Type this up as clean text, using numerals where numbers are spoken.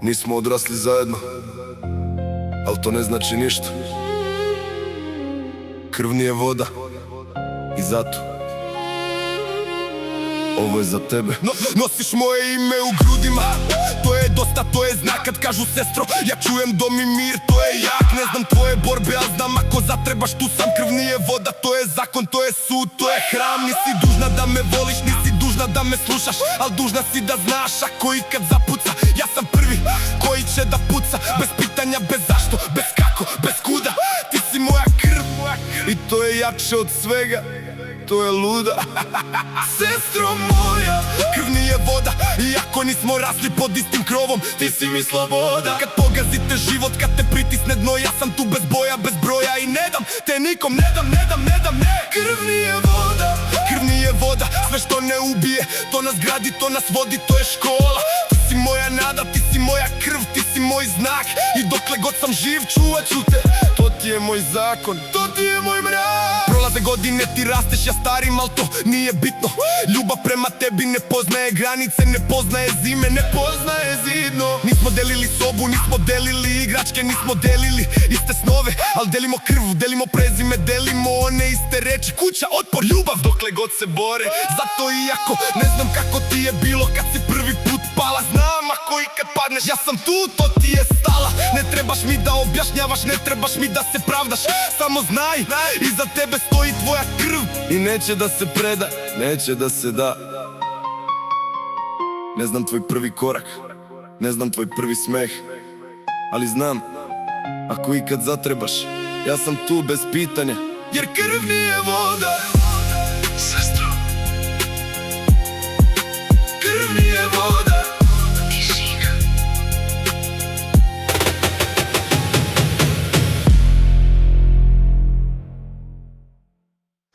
Nismo odrasli zajedno, al to ne znači ništa. Krv nije voda i zato ovo je za tebe. Nosiš moje ime u grudima, to je dosta, to je znak kad kažu sestro. Ja čujem dom i mir, to je jak. Ne znam tvoje borbe, al znam ako zatrebaš tu sam. Krv nije voda, to je zakon, to je sud, to je hram. Nisi dužna da me voliš, nisi dužna da me slušaš, al dužna si da znaš ako ikad zapuca. Ja sam prvi koji će da puca, bez pitanja, bez zašto, bez kako, bez kuda. Ti si moja krv i to je jače od svega, to je luda. Sestro moja, krv nije voda, iako nismo rasli pod istim krovom, ti si mi sloboda. Kad pogazite život, kad te pritisne dno, ja sam tu bez boja, bez broja i ne dam te nikom, ne dam, ne. Krv nije voda, krv nije voda, sve što ne ubije, to nas gradi, to nas vodi, to je škola. Ti si moja nada, ti si moja krv, ti si moj znak i dokle god sam živ čuvat ću te. To ti je moj zakon, to ti je moj mrak. Prolaze godine, ti rasteš, ja starim, al to nije bitno. Ljubav prema tebi ne poznaje granice, ne poznaje zime, ne poznaje zidno. Nismo delili sobu, nismo delili igračke, nismo delili iste snove, al delimo krv, delimo prezime, delimo one iste reči. Kuća, otpor, ljubav, dokle god se bore. Zato iako ne znam kako ti je bilo kad si prvi put pala, znam ako ikad padneš, ja sam tu, to ti je stala. Ne trebaš mi da objašnjavaš, ne trebaš mi da se pravdaš, samo znaj, iza tebe stoji tvoja krv i neće da se preda, neće da se da. Ne znam tvoj prvi korak, ne znam tvoj prvi smeh, ali znam, ako ikad zatrebaš, ja sam tu bez pitanja, jer krv nije voda.